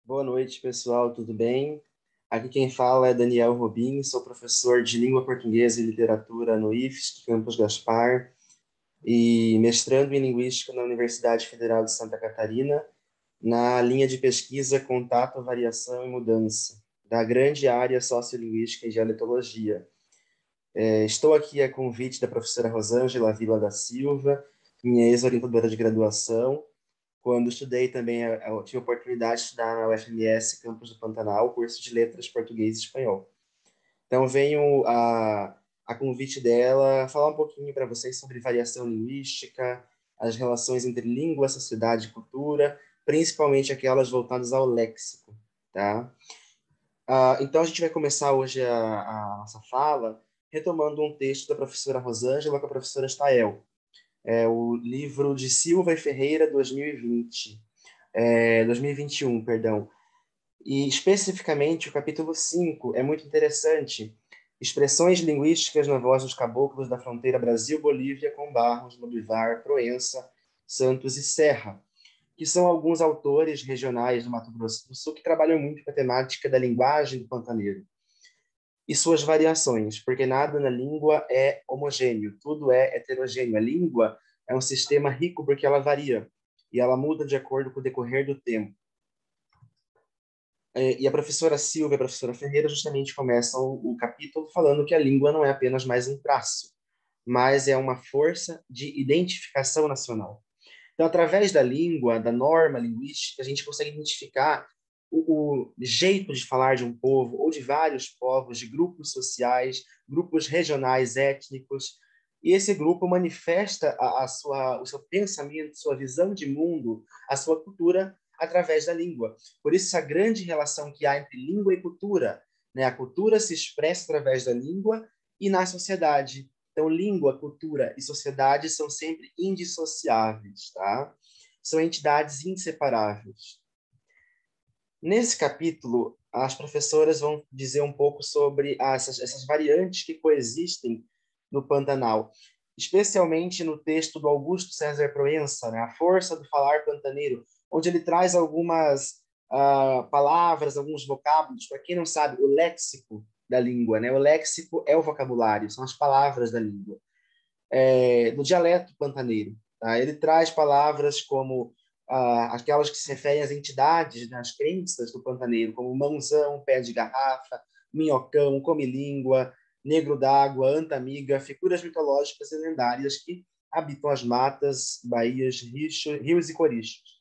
Boa noite, pessoal, tudo bem? Aqui quem fala é Daniel Robin, sou professor de Língua Portuguesa e Literatura no IFSC, Campus Gaspar, e mestrando em Linguística na Universidade Federal de Santa Catarina, na linha de pesquisa Contato, Variação e Mudança, da grande área Sociolinguística e Dialetologia. Estou aqui a convite da professora Rosângela Vila da Silva, minha ex-orientadora de graduação. Quando estudei também, eu tive a oportunidade de estudar na UFMS, Campus do Pantanal, curso de Letras Português e Espanhol. Então, venho a convite dela falar um pouquinho para vocês sobre variação linguística, as relações entre língua, sociedade e cultura, principalmente aquelas voltadas ao léxico, tá? Então, a gente vai começar hoje a nossa fala retomando um texto da professora Rosângela com a professora Stael. É o livro de Silva e Ferreira, 2021, perdão. E especificamente o capítulo 5 é muito interessante. Expressões linguísticas na voz dos caboclos da fronteira Brasil-Bolívia com Barros, Lobivar, Proença, Santos e Serra, que são alguns autores regionais do Mato Grosso do Sul que trabalham muito com a temática da linguagem do pantaneiro e suas variações, porque nada na língua é homogêneo, tudo é heterogêneo. A língua é um sistema rico porque ela varia e ela muda de acordo com o decorrer do tempo. E a professora Silva e a professora Ferreira justamente começam o capítulo falando que a língua não é apenas mais um traço, mas é uma força de identificação nacional. Então, através da língua, da norma linguística, a gente consegue identificar o jeito de falar de um povo ou de vários povos, de grupos sociais, grupos regionais, étnicos, e esse grupo manifesta o seu pensamento, sua visão de mundo, a sua cultura através da língua. Por isso, essa grande relação que há entre língua e cultura, né? A cultura se expressa através da língua e na sociedade. Então, língua, cultura e sociedade são sempre indissociáveis, tá? São entidades inseparáveis. Nesse capítulo, as professoras vão dizer um pouco sobre essas variantes que coexistem no Pantanal, especialmente no texto do Augusto César Proença, né, A Força do Falar Pantaneiro, onde ele traz algumas palavras, alguns vocábulos. Para quem não sabe, o léxico da língua, né? O léxico é o vocabulário, são as palavras da língua, do dialeto pantaneiro. Tá? Ele traz palavras como aquelas que se referem às entidades, né, às crenças do pantaneiro, como mãozão, pé de garrafa, minhocão, come-língua, negro d'água, anta-amiga, figuras mitológicas e lendárias que habitam as matas, baías, rios e corichos.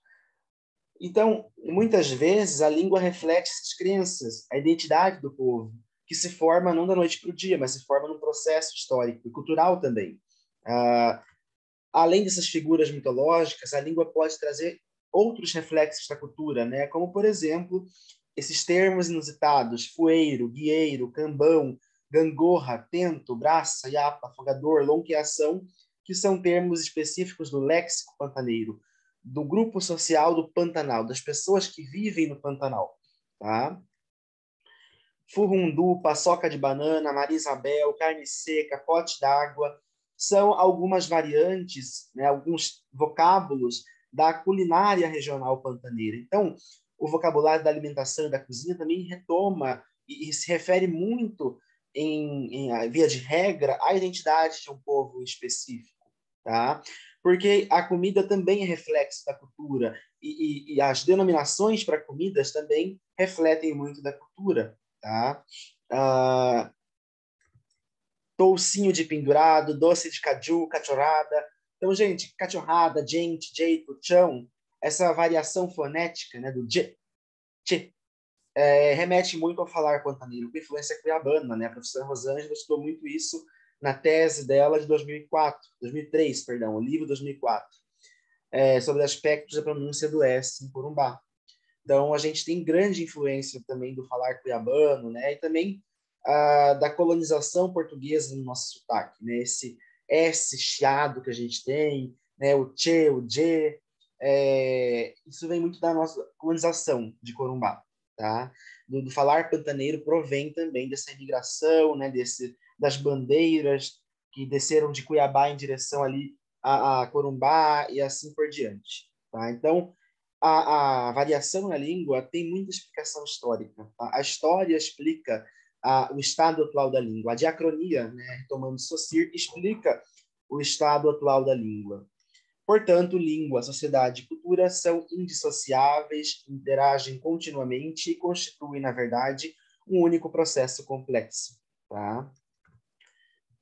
Então, muitas vezes, a língua reflete essas crenças, a identidade do povo, que se forma não da noite para o dia, mas se forma num processo histórico e cultural também. Ah, Além dessas figuras mitológicas, a língua pode trazer outros reflexos da cultura, né? Como, por exemplo, esses termos inusitados, fueiro, guieiro, cambão, gangorra, tento, braça, iapa, afogador, lonqueação, que são termos específicos do léxico pantaneiro, do grupo social do Pantanal, das pessoas que vivem no Pantanal, tá? Furundu, paçoca de banana, Maria Isabel, carne seca, pote d'água, são algumas variantes, né, alguns vocábulos da culinária regional pantaneira. Então, o vocabulário da alimentação e da cozinha também retoma e se refere muito, via de regra, à identidade de um povo específico, tá? Porque a comida também é reflexo da cultura e as denominações para comidas também refletem muito da cultura, tá? Ah, Toucinho de pendurado, doce de caju, cachorrada. Então, gente, cachorrada, gente, jeito, chão, essa variação fonética, né, do j, tch, remete muito ao falar pantaneiro, com influência cuiabana, né? A professora Rosângela estudou muito isso na tese dela de 2003, perdão, o livro 2004, sobre aspectos da pronúncia do S em Corumbá. Então, a gente tem grande influência também do falar cuiabano, né? E também da colonização portuguesa no nosso sotaque, né? Esse S chiado que a gente tem, né? O tchê, o djê, isso vem muito da nossa colonização de Corumbá, tá? Do falar pantaneiro provém também dessa imigração, né? Das bandeiras que desceram de Cuiabá em direção ali a Corumbá e assim por diante, tá? Então, a variação na língua tem muita explicação histórica. Tá? A história explica o estado atual da língua. A diacronia, né, retomando Saussure, explica o estado atual da língua. Portanto, língua, sociedade e cultura são indissociáveis, interagem continuamente e constituem, na verdade, um único processo complexo. Tá?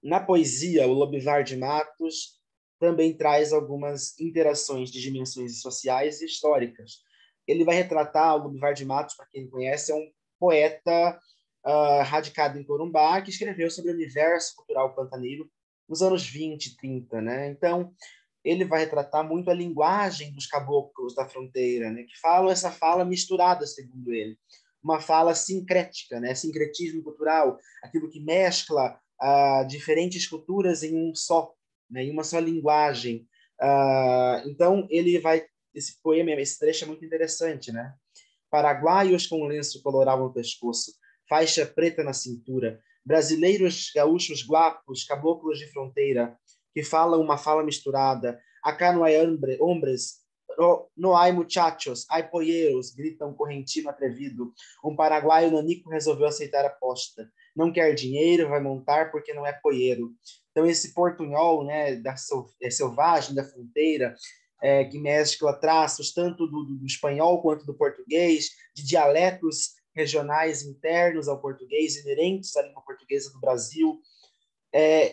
Na poesia, o Lobivar de Matos também traz algumas interações de dimensões sociais e históricas. Ele vai retratar, o Lobivar de Matos, para quem conhece, é um poeta radicado em Corumbá, que escreveu sobre o universo cultural pantaneiro nos anos 20 e 30. Né? Então, ele vai retratar muito a linguagem dos caboclos da fronteira, né? Que falam essa fala misturada, segundo ele. Uma fala sincrética, né? Sincretismo cultural, aquilo que mescla diferentes culturas em um só, né? Em uma só linguagem. Então, ele vai... Esse poema, esse trecho é muito interessante, né? Paraguaios com lenço coloral no pescoço, faixa preta na cintura, brasileiros, gaúchos, guapos, caboclos de fronteira, que falam uma fala misturada. Acá no hay hombres, no hay muchachos, hay polleros, grita um correntino atrevido. Um paraguaio nanico resolveu aceitar a aposta. Não quer dinheiro, vai montar porque não é polleiro. Então, esse portunhol, né, selvagem da fronteira, que mescla traços tanto do espanhol quanto do português, de dialetos regionais internos ao português, inerentes à língua portuguesa do Brasil,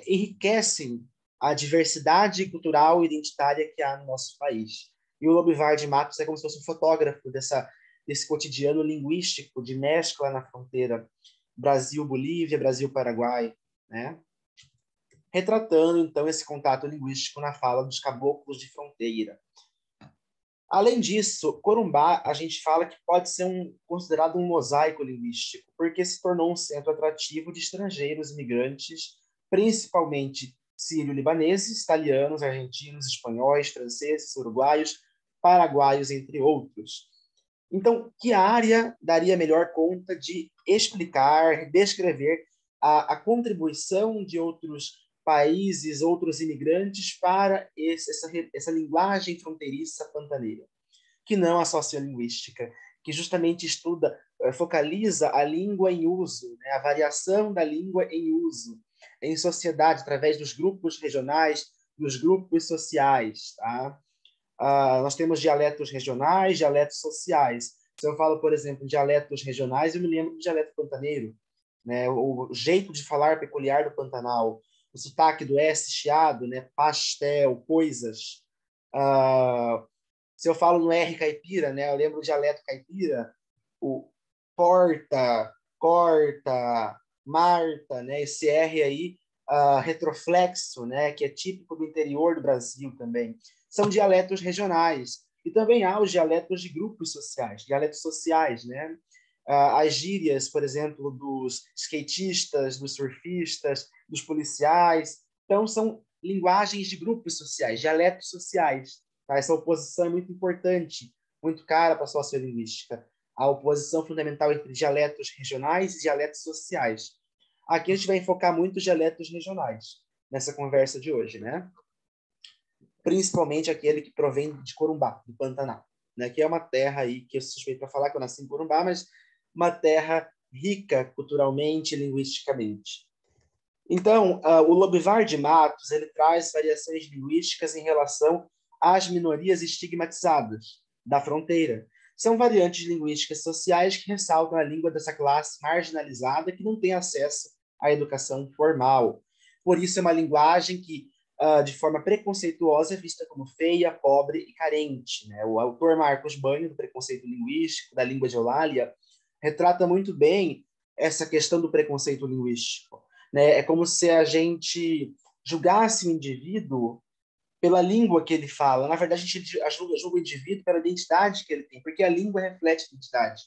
enriquecem a diversidade cultural e identitária que há no nosso país. E o Lobivar de Matos é como se fosse um fotógrafo desse cotidiano linguístico de mescla na fronteira Brasil-Bolívia, Brasil-Paraguai, né? Retratando, então, esse contato linguístico na fala dos caboclos de fronteira. Além disso, Corumbá, a gente fala que pode ser considerado um mosaico linguístico, porque se tornou um centro atrativo de estrangeiros imigrantes, principalmente sírio-libaneses, italianos, argentinos, espanhóis, franceses, uruguaios, paraguaios, entre outros. Então, que área daria melhor conta de explicar, descrever a contribuição de outros países, outros imigrantes para essa linguagem fronteiriça pantaneira, que não a sociolinguística, que justamente estuda, focaliza a língua em uso, né? A variação da língua em uso, em sociedade, através dos grupos regionais, dos grupos sociais. Tá? Nós temos dialetos regionais, dialetos sociais. Se eu falo, por exemplo, dialetos regionais, eu me lembro do dialeto pantaneiro, né? O jeito de falar peculiar do Pantanal, o sotaque do S chiado, né? Pastel, coisas. Se eu falo no R caipira, né? Eu lembro do dialeto caipira, o porta, corta, Marta, né? Esse R aí, retroflexo, né? Que é típico do interior do Brasil também. São dialetos regionais. E também há os dialetos de grupos sociais, dialetos sociais, né? As gírias, por exemplo, dos skatistas, dos surfistas, dos policiais. Então, são linguagens de grupos sociais, dialetos sociais. Tá? Essa oposição é muito importante, muito cara para a sociolinguística. A oposição fundamental entre dialetos regionais e dialetos sociais. Aqui a gente vai enfocar muito os dialetos regionais nessa conversa de hoje, né? Principalmente aquele que provém de Corumbá, do Pantanal, né? Que é uma terra aí que eu sou suspeito para falar que eu nasci em Corumbá, mas uma terra rica culturalmente e linguisticamente. Então, o Lobivar de Matos ele traz variações linguísticas em relação às minorias estigmatizadas da fronteira. São variantes linguísticas sociais que ressaltam a língua dessa classe marginalizada que não tem acesso à educação formal. Por isso, é uma linguagem que, de forma preconceituosa, é vista como feia, pobre e carente. Né? O autor Marcos Banho, do Preconceito Linguístico, da Língua de Eulália, retrata muito bem essa questão do preconceito linguístico. Né? É como se a gente julgasse o indivíduo pela língua que ele fala. Na verdade, a gente julga o indivíduo pela identidade que ele tem, porque a língua reflete a identidade.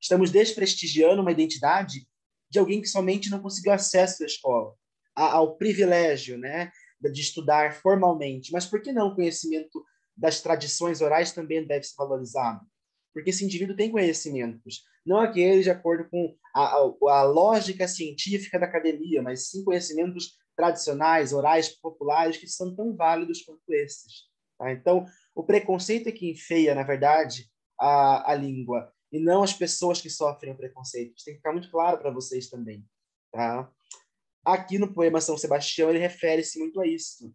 Estamos desprestigiando uma identidade de alguém que somente não conseguiu acesso à escola, ao privilégio, né, de estudar formalmente. Mas por que não o conhecimento das tradições orais também deve ser valorizado? Porque esse indivíduo tem conhecimentos, não aqueles de acordo com a lógica científica da academia, mas sim conhecimentos tradicionais, orais, populares, que são tão válidos quanto esses. Tá? Então, o preconceito é que enfeia, na verdade, a língua, e não as pessoas que sofrem o preconceito. Isso tem que ficar muito claro para vocês também, tá? Aqui no poema São Sebastião, ele refere-se muito a isso.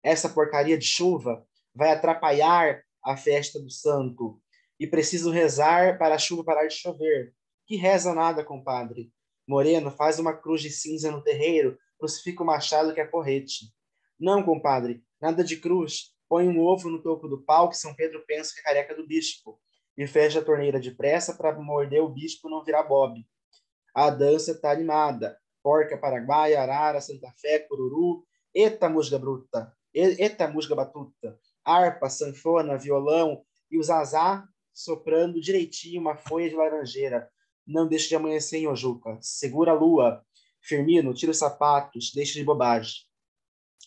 Essa porcaria de chuva vai atrapalhar a festa do santo, e preciso rezar para a chuva parar de chover. Que reza nada, compadre. Moreno, faz uma cruz de cinza no terreiro, crucifica o machado que é porrete. Não, compadre, nada de cruz. Põe um ovo no topo do pau que São Pedro pensa que é careca do bispo. E fecha a torneira depressa para morder o bispo não virar bobe. A dança está animada. Porca, paraguaia, arara, Santa Fé, cururu. Eita musga bruta. Eita musga batuta. Harpa, sanfona, violão e o zazá soprando direitinho uma folha de laranjeira. Não deixe de amanhecer em Ojuca. Segura a lua. Firmino, tira os sapatos, deixa de bobagem.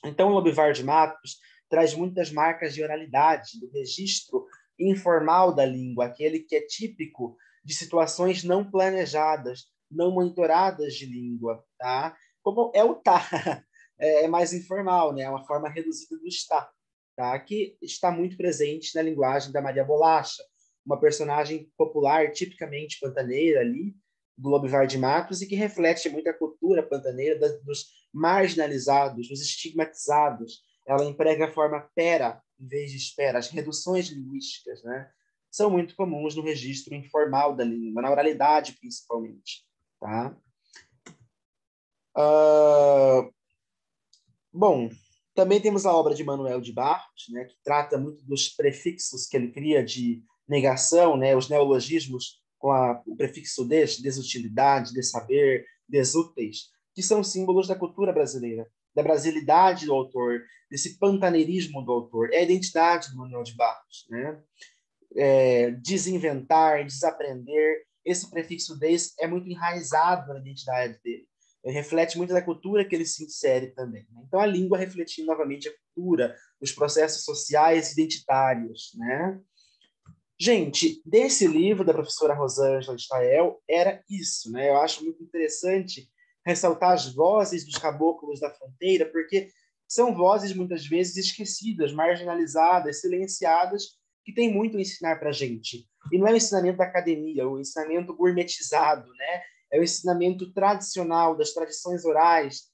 Então, o Lobivar de Matos traz muitas marcas de oralidade, do registro informal da língua, aquele que é típico de situações não planejadas, não monitoradas de língua, tá? Como é o tá, é mais informal, né? É uma forma reduzida do está, tá? Que está muito presente na linguagem da Maria Bolacha, uma personagem popular tipicamente pantaneira ali, do Lobivar de Matos, e que reflete muito a cultura pantaneira dos marginalizados, dos estigmatizados. Ela emprega a forma pera em vez de espera. As reduções linguísticas, né, são muito comuns no registro informal da língua, na oralidade principalmente. Tá? Bom, também temos a obra de Manuel de Barros, né, que trata muito dos prefixos que ele cria de negação, né, os neologismos com o prefixo desutilidade, dessaber, desúteis, que são símbolos da cultura brasileira, da brasilidade do autor, desse pantaneirismo do autor. É a identidade do Manuel de Barros, né? Desinventar, desaprender. Esse prefixo des é muito enraizado na identidade dele. Ele reflete muito da cultura que ele se insere também. Né? Então, a língua refletindo novamente a cultura, os processos sociais identitários. Né? Gente, desse livro da professora Rosângela de Stael, era isso. Né? Eu acho muito interessante ressaltar as vozes dos caboclos da fronteira, porque são vozes muitas vezes esquecidas, marginalizadas, silenciadas, que tem muito a ensinar para a gente. E não é o ensinamento da academia, é o ensinamento gourmetizado, né? É o ensinamento tradicional, das tradições orais,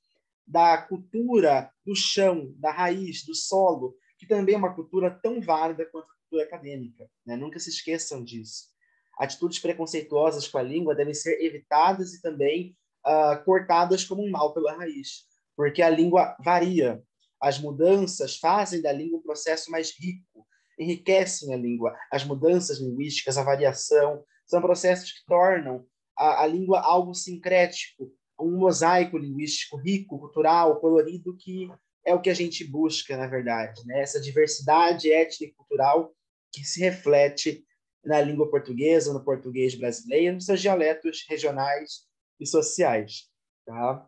da cultura do chão, da raiz, do solo, que também é uma cultura tão válida quanto a cultura acadêmica. Né? Nunca se esqueçam disso. Atitudes preconceituosas com a língua devem ser evitadas e também cortadas como um mal pela raiz, porque a língua varia. As mudanças fazem da língua um processo mais rico, enriquecem a língua. As mudanças linguísticas, a variação, são processos que tornam a língua algo sincrético, um mosaico linguístico rico, cultural, colorido, que é o que a gente busca, na verdade, né? Essa diversidade étnica e cultural que se reflete na língua portuguesa, no português brasileiro, nos seus dialetos regionais e sociais. Tá?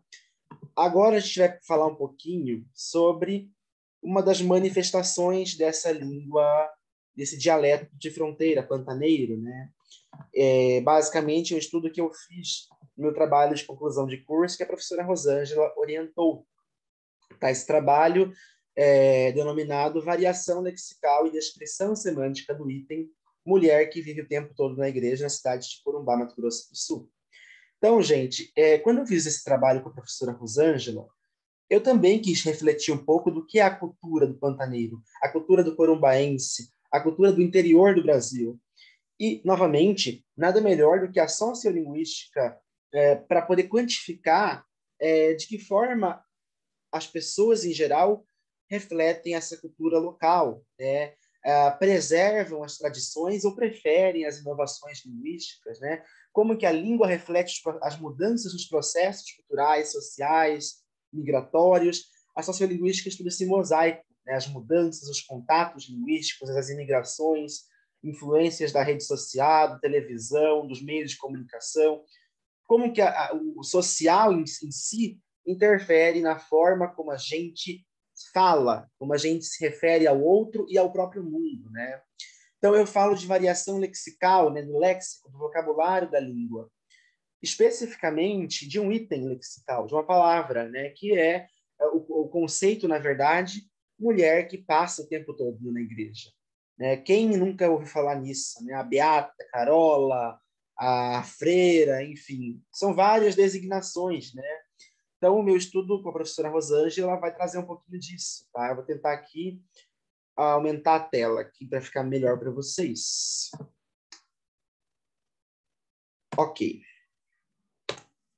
Agora a gente vai falar um pouquinho sobre uma das manifestações dessa língua, desse dialeto de fronteira, pantaneiro, né? Basicamente, um estudo que eu fiz no meu trabalho de conclusão de curso, que a professora Rosângela orientou. Tá? Esse trabalho é denominado Variação Lexical e Descrição Semântica do item Mulher que vive o tempo todo na igreja na cidade de Corumbá, Mato Grosso do Sul. Então, gente, quando eu fiz esse trabalho com a professora Rosângela, eu também quis refletir um pouco do que é a cultura do pantaneiro, a cultura do corumbaense, a cultura do interior do Brasil. E, novamente, nada melhor do que a sociolinguística para poder quantificar de que forma as pessoas, em geral, refletem essa cultura local, né? Preservam as tradições ou preferem as inovações linguísticas, né? Como que a língua reflete as mudanças nos processos culturais, sociais, migratórios. A sociolinguística estuda esse mosaico, né? As mudanças, os contatos linguísticos, as imigrações, influências da rede social, da televisão, dos meios de comunicação. Como que o social em si interfere na forma como a gente fala, como a gente se refere ao outro e ao próprio mundo, né? Então, eu falo de variação lexical, né, do léxico, do vocabulário da língua, especificamente de um item lexical, de uma palavra, né, que é o conceito, na verdade, mulher que passa o tempo todo na igreja. né? Quem nunca ouviu falar nisso, né? A Beata, a Carola, a Freira, enfim, são várias designações, né? Então, o meu estudo com a professora Rosângela vai trazer um pouquinho disso, tá? Eu vou tentar aqui aumentar a tela aqui para ficar melhor para vocês. Ok.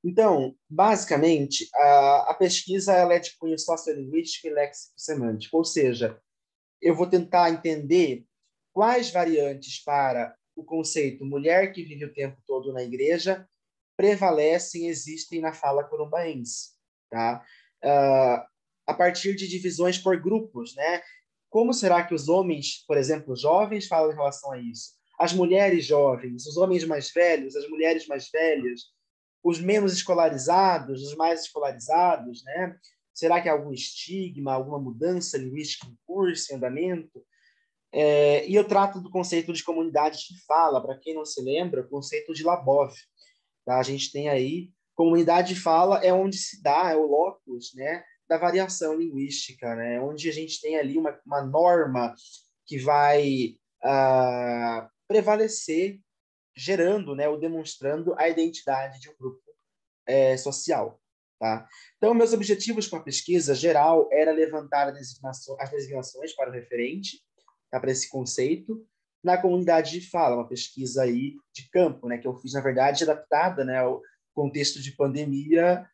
Então, basicamente, a pesquisa ela é de cunho sociolinguístico e léxico-semântico, ou seja, eu vou tentar entender quais variantes para o conceito mulher que vive o tempo todo na igreja prevalecem, existem na fala corumbaense, tá? A partir de divisões por grupos, né? Como será que os homens, por exemplo, jovens, falam em relação a isso? As mulheres jovens, os homens mais velhos, as mulheres mais velhas, os menos escolarizados, os mais escolarizados, né? Será que há algum estigma, alguma mudança linguística em curso, em andamento? E eu trato do conceito de comunidade de fala, para quem não se lembra, o conceito de Labov. Tá? A gente tem aí, comunidade de fala é onde se dá, é o locus, né, da variação linguística, né, onde a gente tem ali uma norma que vai prevalecer, gerando, né, ou demonstrando a identidade de um grupo social. Tá? Então, meus objetivos com a pesquisa geral era levantar as designações para o referente, tá, para esse conceito, na comunidade de fala, uma pesquisa aí de campo, né, que eu fiz, na verdade, adaptada, né, ao contexto de pandemia,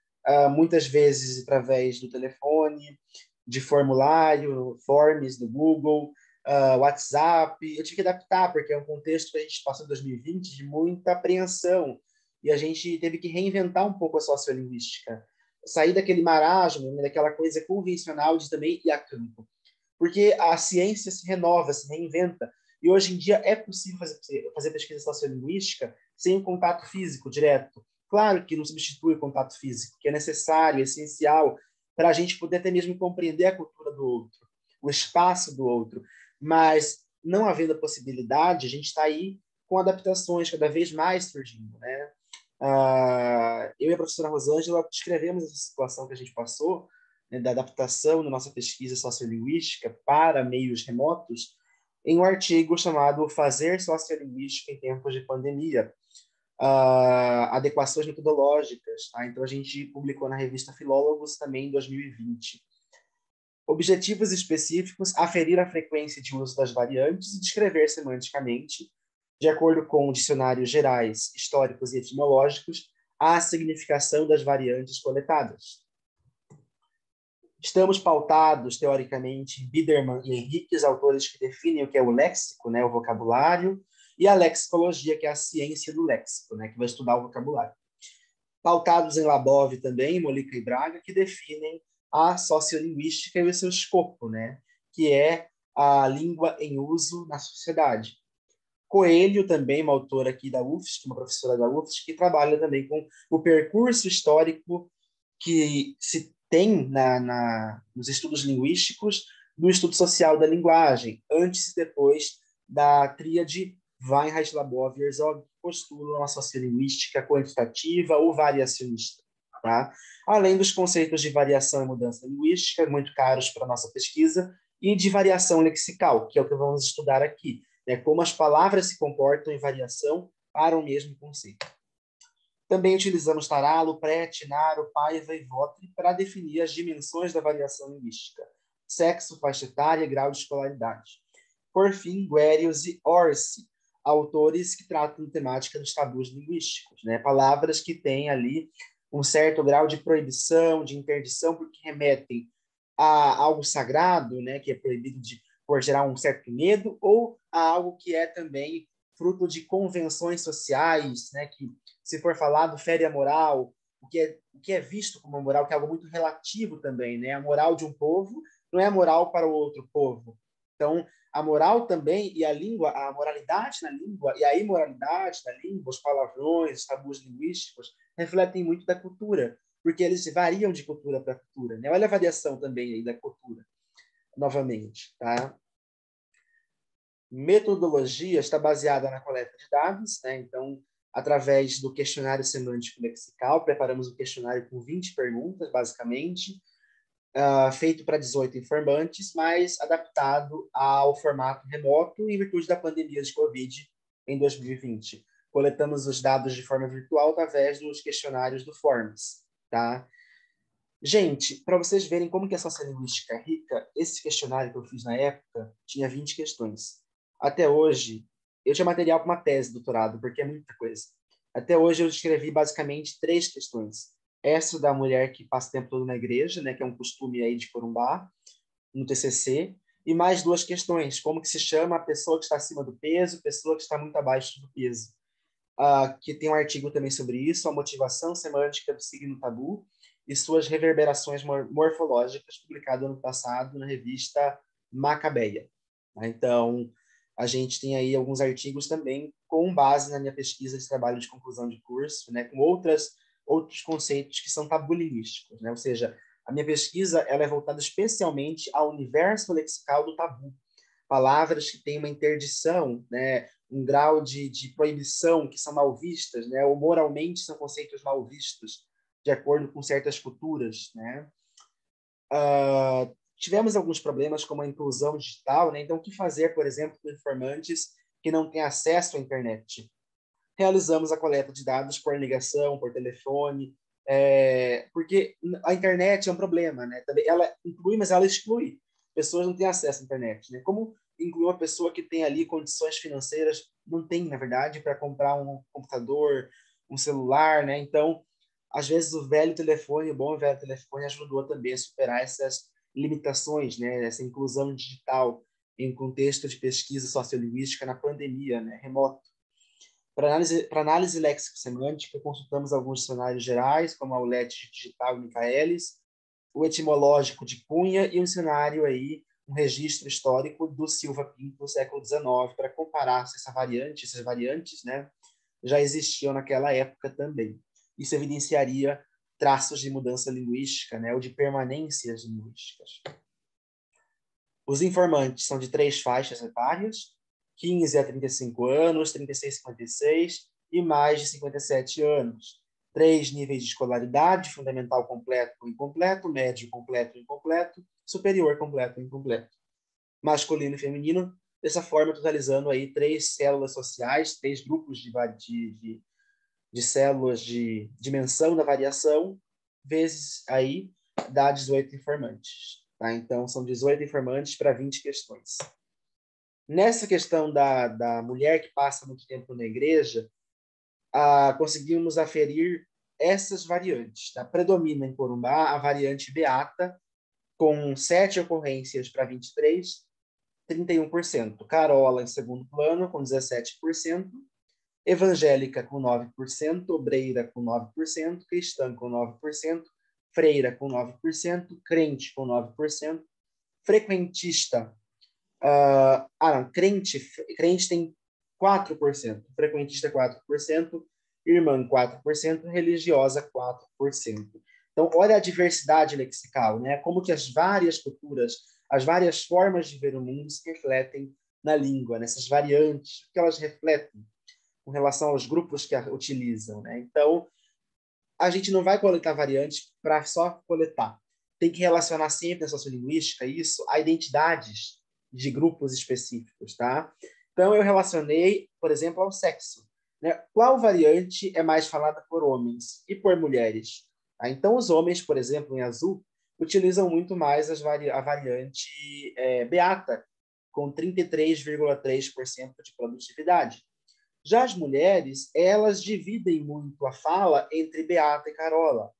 muitas vezes através do telefone, de formulário, forms do Google, WhatsApp. Eu tive que adaptar, porque é um contexto que a gente passou em 2020 de muita apreensão, e a gente teve que reinventar um pouco a sociolinguística, sair daquele marasmo, né, daquela coisa convencional de também ir a campo. Porque a ciência se renova, se reinventa, e hoje em dia é possível fazer pesquisa sociolinguística sem um contato físico direto. Claro que não substitui o contato físico, que é necessário, é essencial, para a gente poder até mesmo compreender a cultura do outro, o espaço do outro. Mas, não havendo a possibilidade, a gente está aí com adaptações cada vez mais surgindo, né? Eu e a professora Rosângela descrevemos essa situação que a gente passou, né, da adaptação da nossa pesquisa sociolinguística para meios remotos, em um artigo chamado Fazer Sociolinguística em Tempos de Pandemia, adequações metodológicas. Tá? Então, a gente publicou na revista Filólogos também em 2020. Objetivos específicos: aferir a frequência de uso das variantes e descrever semanticamente, de acordo com dicionários gerais, históricos e etimológicos, a significação das variantes coletadas. Estamos pautados, teoricamente, em Biderman e Henriques, autores que definem o que é o léxico, né, o vocabulário, e a lexicologia, que é a ciência do léxico, né, que vai estudar o vocabulário. Pautados em Labov também, Molica e Braga, que definem a sociolinguística e o seu escopo, né, que é a língua em uso na sociedade. Coelho, também uma autora aqui da UFSC, uma professora da UFSC, que trabalha também com o percurso histórico que se tem nos estudos linguísticos do estudo social da linguagem, antes e depois da tríade Weinreich, Labov e Herzog, que postulam a sociolinguística quantitativa ou variacionista. Tá? Além dos conceitos de variação e mudança linguística, muito caros para a nossa pesquisa, e de variação lexical, que é o que vamos estudar aqui, né? Como as palavras se comportam em variação para o mesmo conceito. Também utilizamos Taralo, Prete, Naro, Paiva e Votri para definir as dimensões da variação linguística: sexo, faixa etária e grau de escolaridade. Por fim, Guérius e Orsi, autores que tratam de temática dos tabus linguísticos, né? Palavras que têm ali um certo grau de proibição, de interdição, porque remetem a algo sagrado, né, que é proibido por gerar um certo medo, ou a algo que é também fruto de convenções sociais, né, que, se for falado, fere a moral, o que é visto como moral, que é algo muito relativo também, né? A moral de um povo não é a moral para o outro povo. Então, a moral também e a língua, a moralidade na língua e a imoralidade na língua, os palavrões, os tabus linguísticos, refletem muito da cultura, porque eles variam de cultura para cultura, né? Olha a variação também aí da cultura, novamente, tá? Metodologia está baseada na coleta de dados, né? Então, através do questionário semântico lexical, preparamos um questionário com 20 perguntas, basicamente. feito para 18 informantes, mas adaptado ao formato remoto em virtude da pandemia de Covid em 2020. Coletamos os dados de forma virtual através dos questionários do Forms, tá? Gente, para vocês verem como que a sociolinguística é rica, esse questionário que eu fiz na época tinha 20 questões. Até hoje, eu tinha material para uma tese de doutorado, porque é muita coisa. Até hoje eu escrevi basicamente 3 questões. Essa da mulher que passa o tempo todo na igreja, né, que é um costume aí de Corumbá, no TCC, e mais 2 questões, como que se chama a pessoa que está acima do peso, pessoa que está muito abaixo do peso. Que tem um artigo também sobre isso, a motivação semântica do signo tabu e suas reverberações morfológicas, publicado ano passado na revista Macabeia. Então, a gente tem aí alguns artigos também com base na minha pesquisa de trabalho de conclusão de curso, né, com outros conceitos que são tabulinguísticos, né? Ou seja, a minha pesquisa ela é voltada especialmente ao universo lexical do tabu, palavras que têm uma interdição, né, um grau de proibição que são mal vistas, né, ou moralmente são conceitos mal vistos, de acordo com certas culturas, né. Tivemos alguns problemas como a inclusão digital, né, então o que fazer, por exemplo, com informantes que não têm acesso à internet? Realizamos a coleta de dados por ligação, por telefone, porque a internet é um problema, né? Ela inclui, mas ela exclui. Pessoas não têm acesso à internet, né? Como incluir uma pessoa que tem ali condições financeiras, não tem, na verdade, para comprar um computador, um celular, né? Então, às vezes o velho telefone, o bom velho telefone, ajudou também a superar essas limitações, né? Essa inclusão digital em contexto de pesquisa sociolinguística na pandemia, né? Remoto. Para análise léxico-semântica, consultamos alguns dicionários gerais, como a ULET Digital e Michaelis, o etimológico de Cunha e um dicionário aí, um registro histórico do Silva Pinto do século XIX, para comparar se essas variantes, né, já existiam naquela época também. Isso evidenciaria traços de mudança linguística, né, ou de permanências linguísticas. Os informantes são de 3 faixas etárias, 15 a 35 anos, 36 a 56 e mais de 57 anos. 3 níveis de escolaridade, fundamental completo ou incompleto, médio completo ou incompleto, superior completo ou incompleto. Masculino e feminino, dessa forma, totalizando aí 3 células sociais, 3 grupos de células de dimensão da variação, vezes aí dá 18 informantes. Tá? Então, são 18 informantes para 20 questões. Nessa questão da mulher que passa muito tempo na igreja, conseguimos aferir essas variantes. Tá? Predomina em Corumbá a variante beata, com 7 ocorrências para 23, 31%. Carola em segundo plano, com 17%. Evangélica com 9%, obreira com 9%, cristã com 9%, freira com 9%, crente com 9%, frequentista, crente tem 4%, frequentista 4%, irmã 4%, religiosa 4%. Então, olha a diversidade lexical, né? Como que as várias culturas, as várias formas de ver o mundo se refletem na língua, nessas variantes, que elas refletem com relação aos grupos que a utilizam, né? Então, a gente não vai coletar variantes para só coletar. Tem que relacionar sempre na sociolinguística isso a identidades de grupos específicos, tá? Então, eu relacionei, por exemplo, ao sexo. Né? Qual variante é mais falada por homens e por mulheres? Tá? Então, os homens, por exemplo, em azul, utilizam muito mais a variante beata, com 33,3% de produtividade. Já as mulheres, elas dividem muito a fala entre Beata e Carola,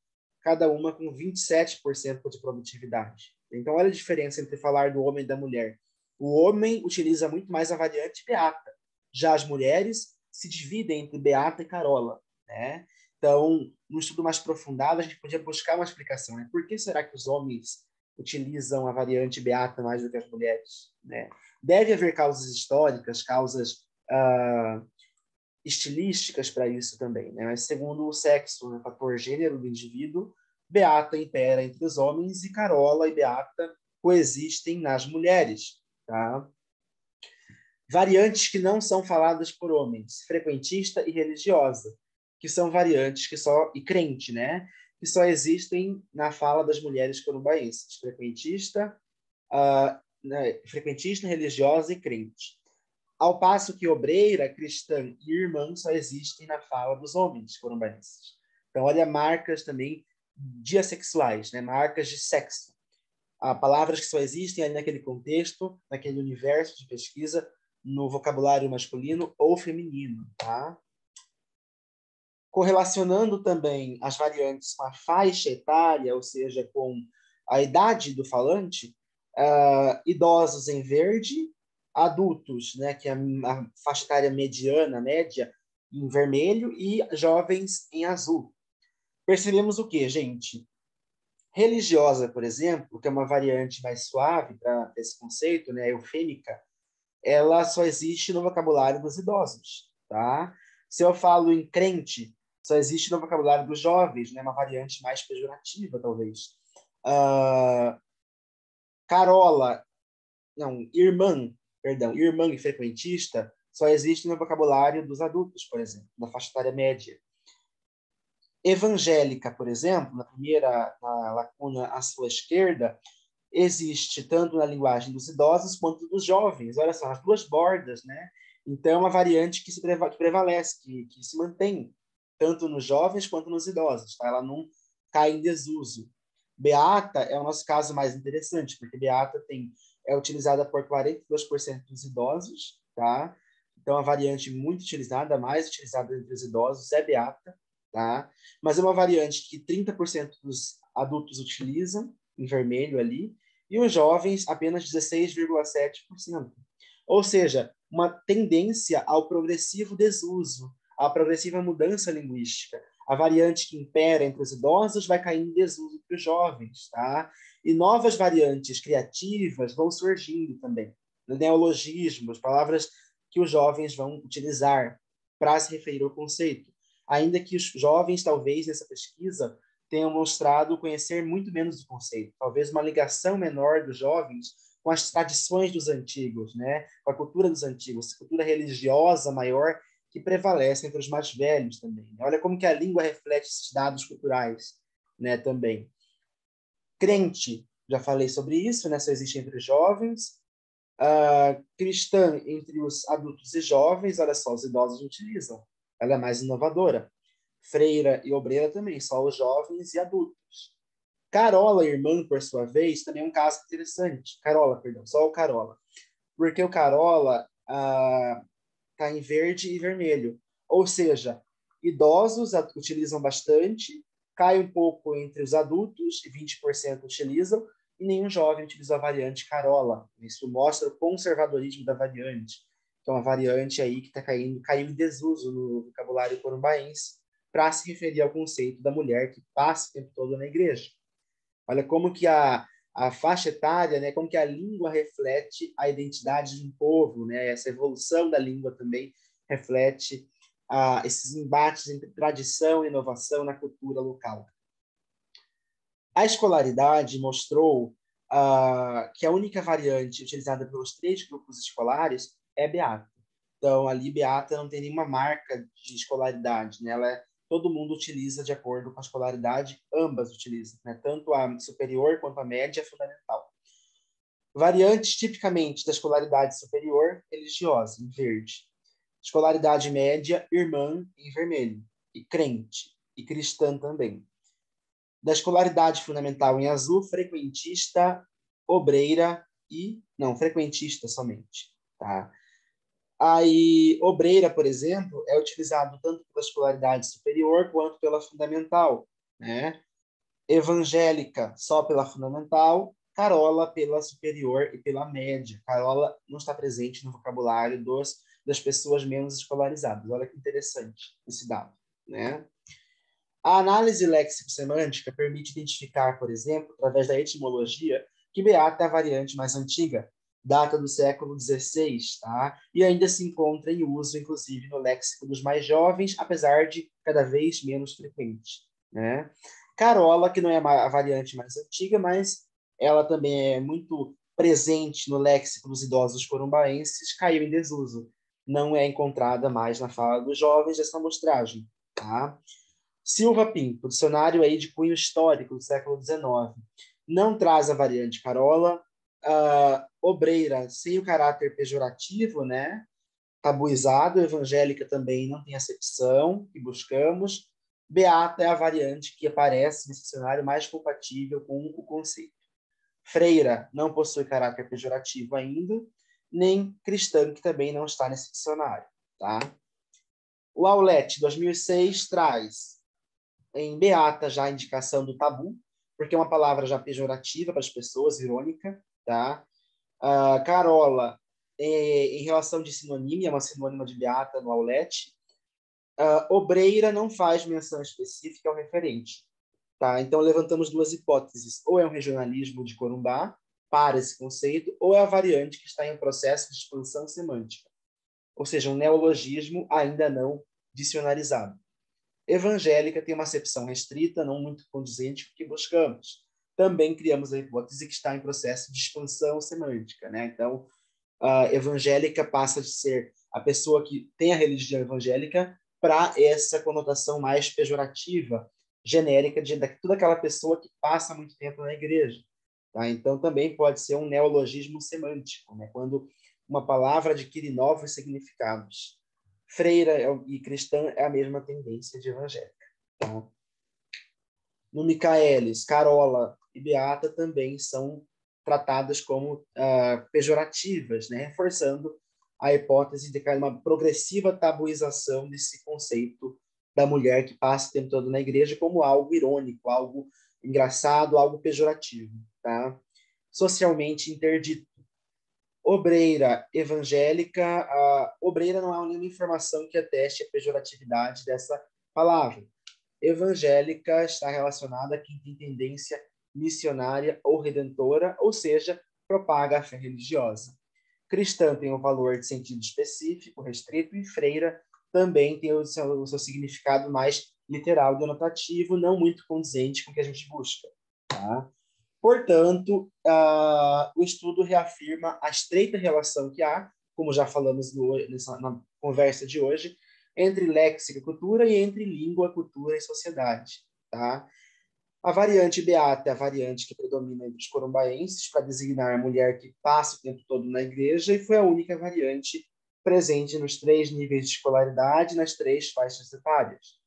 cada uma com 27% de produtividade. Então, olha a diferença entre falar do homem e da mulher. O homem utiliza muito mais a variante Beata, já as mulheres se dividem entre Beata e Carola, né? Então, num estudo mais aprofundado, a gente podia buscar uma explicação, né? Por que será que os homens utilizam a variante Beata mais do que as mulheres, né? Deve haver causas históricas, causas estilísticas para isso também, né? Mas segundo o sexo, né, fator gênero do indivíduo, Beata impera entre os homens e Carola e Beata coexistem nas mulheres, tá? Variantes que não são faladas por homens, frequentista e religiosa, que são variantes que só e crente, né? que só existem na fala das mulheres corumbaenses: frequentista, religiosa e crente. Ao passo que obreira, cristã e irmã só existem na fala dos homens corumbaenses. Então, olha, marcas também diassexuais, né? Marcas de sexo. Palavras que só existem ali naquele contexto, naquele universo de pesquisa, no vocabulário masculino ou feminino, tá? Correlacionando também as variantes com a faixa etária, ou seja, com a idade do falante, idosos em verde, adultos, né, que é a faixa etária mediana, média, em vermelho, e jovens em azul. Percebemos o quê, gente? Religiosa, por exemplo, que é uma variante mais suave para esse conceito, né, eufêmica, ela só existe no vocabulário dos idosos, tá? Se eu falo em crente, só existe no vocabulário dos jovens, né? Uma variante mais pejorativa, talvez. Carola, não, irmã e frequentista, só existe no vocabulário dos adultos, por exemplo, da faixa etária média. Evangélica, por exemplo, na lacuna à sua esquerda, existe tanto na linguagem dos idosos quanto dos jovens. Olha só, as duas bordas, né? Então, é uma variante que prevalece, que se mantém, tanto nos jovens quanto nos idosos, tá? Ela não cai em desuso. Beata é o nosso caso mais interessante, porque Beata é utilizada por 42% dos idosos, tá? Então, a variante muito utilizada, a mais utilizada entre os idosos é Beata, tá? Mas é uma variante que 30% dos adultos utilizam, em vermelho ali, e os jovens apenas 16,7%. Ou seja, uma tendência ao progressivo desuso, à progressiva mudança linguística. A variante que impera entre os idosos vai cair em desuso para os jovens, tá? E novas variantes criativas vão surgindo também. Neologismos, palavras que os jovens vão utilizar para se referir ao conceito. Ainda que os jovens, talvez, nessa pesquisa, tenham mostrado conhecer muito menos do conceito. Talvez uma ligação menor dos jovens com as tradições dos antigos, né? Com a cultura dos antigos, a cultura religiosa maior que prevalece entre os mais velhos também. Olha como que a língua reflete esses dados culturais, né, também. Crente, já falei sobre isso, né? Só existe entre os jovens. Cristã entre os adultos e jovens, olha só, os idosos utilizam. Ela é mais inovadora. Freira e obreira também, só os jovens e adultos. Carola, irmã, por sua vez, também é um caso interessante. Carola, perdão, só o Carola. Porque o Carola está em verde e vermelho. Ou seja, idosos utilizam bastante, cai um pouco entre os adultos, e 20% utilizam, e nenhum jovem utiliza a variante Carola. Isso mostra o conservadorismo da variante. Então, a variante aí que caiu em desuso no vocabulário corumbaense para se referir ao conceito da mulher que passa o tempo todo na igreja. Olha como que a faixa etária, né, como que a língua reflete a identidade de um povo, né? Essa evolução da língua também reflete esses embates entre tradição e inovação na cultura local. A escolaridade mostrou que a única variante utilizada pelos 3 grupos escolares é Beata. Então, ali, Beata não tem nenhuma marca de escolaridade, né? Todo mundo utiliza de acordo com a escolaridade, ambas utilizam, né? Tanto a superior quanto a média fundamental. Variantes tipicamente da escolaridade superior, religiosa, em verde. Escolaridade média, irmã, em vermelho. E crente, e cristã também. Da escolaridade fundamental em azul, frequentista, obreira e... Não, frequentista somente, tá? Aí, obreira, por exemplo, é utilizado tanto pela escolaridade superior quanto pela fundamental, né? Evangélica, só pela fundamental. Carola, pela superior e pela média. Carola não está presente no vocabulário das pessoas menos escolarizadas. Olha que interessante esse dado, né? A análise léxico-semântica permite identificar, por exemplo, através da etimologia, que Beata é a variante mais antiga, data do século XVI, tá? E ainda se encontra em uso, inclusive, no léxico dos mais jovens, apesar de cada vez menos frequente, né? Carola, que não é a variante mais antiga, mas ela também é muito presente no léxico dos idosos corumbaenses, caiu em desuso. Não é encontrada mais na fala dos jovens dessa amostragem, tá? Silva Pinto, dicionário aí de cunho histórico do século XIX, não traz a variante Carola. Obreira, sem o caráter pejorativo, né? Tabuizado. Evangélica também não tem acepção que buscamos. Beata é a variante que aparece nesse dicionário mais compatível com o conceito. Freira não possui caráter pejorativo ainda, nem cristã, que também não está nesse dicionário. Tá? O Aulete, 2006, traz em beata já a indicação do tabu, porque é uma palavra já pejorativa para as pessoas, irônica. Tá? Carola, em relação de sinonímia, é uma sinônima de beata no Aulete. Obreira não faz menção específica ao referente. Tá? Então, levantamos duas hipóteses. Ou é um regionalismo de Corumbá para esse conceito, ou é a variante que está em processo de expansão semântica, ou seja, um neologismo ainda não dicionarizado. Evangélica tem uma acepção restrita, não muito condizente com o que buscamos. Também criamos a hipótese que está em processo de expansão semântica. Né? Então, a evangélica passa de ser a pessoa que tem a religião evangélica para essa conotação mais pejorativa, genérica, de toda aquela pessoa que passa muito tempo na igreja. Tá? Então, também pode ser um neologismo semântico, né? Quando uma palavra adquire novos significados. Freira e cristã é a mesma tendência de evangélica. Tá? No Michaelis, Carola e Beata também são tratadas como pejorativas, né? Reforçando a hipótese de que há uma progressiva tabuização desse conceito da mulher que passa o tempo todo na igreja como algo irônico, algo engraçado, algo pejorativo. Tá? Socialmente interdito. Obreira evangélica, obreira não há nenhuma informação que ateste a pejoratividade dessa palavra. Evangélica está relacionada a quem tem tendência missionária ou redentora, ou seja, propaga a fé religiosa. Cristã tem um valor de sentido específico, restrito, e freira também tem o seu significado mais literal e denotativo, não muito condizente com o que a gente busca. Tá? Portanto, o estudo reafirma a estreita relação que há, como já falamos na conversa de hoje, entre léxica e cultura e entre língua, cultura e sociedade. Tá? A variante beata é a variante que predomina entre os corumbaenses para designar a mulher que passa o tempo todo na igreja e foi a única variante presente nos 3 níveis de escolaridade nas 3 faixas etárias.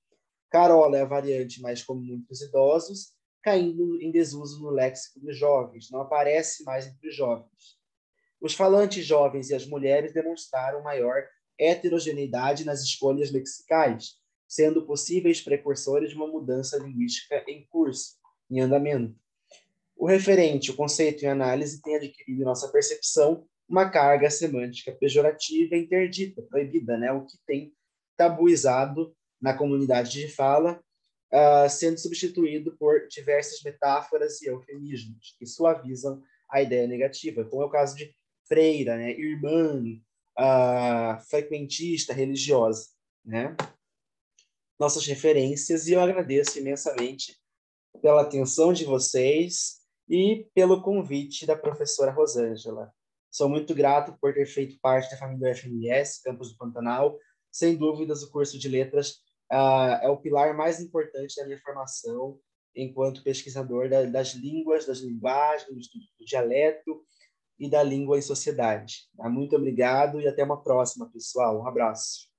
Carola é a variante mais comum entre os idosos, caindo em desuso no léxico dos jovens, não aparece mais entre os jovens. Os falantes jovens e as mulheres demonstraram maior heterogeneidade nas escolhas lexicais, sendo possíveis precursores de uma mudança linguística em curso, em andamento. O referente, o conceito em análise, tem adquirido em nossa percepção uma carga semântica pejorativa e interdita, proibida, né? O que tem tabuizado na comunidade de fala, sendo substituído por diversas metáforas e eufemismos que suavizam a ideia negativa, como é o caso de freira, né? Irmã, frequentista, religiosa, né? Nossas referências, e eu agradeço imensamente pela atenção de vocês e pelo convite da professora Rosângela. Sou muito grato por ter feito parte da família do FMS, Campus do Pantanal. Sem dúvidas, o curso de letras é o pilar mais importante da minha formação enquanto pesquisador das línguas, das linguagens, do dialeto e da língua em sociedade. Muito obrigado e até uma próxima, pessoal. Um abraço.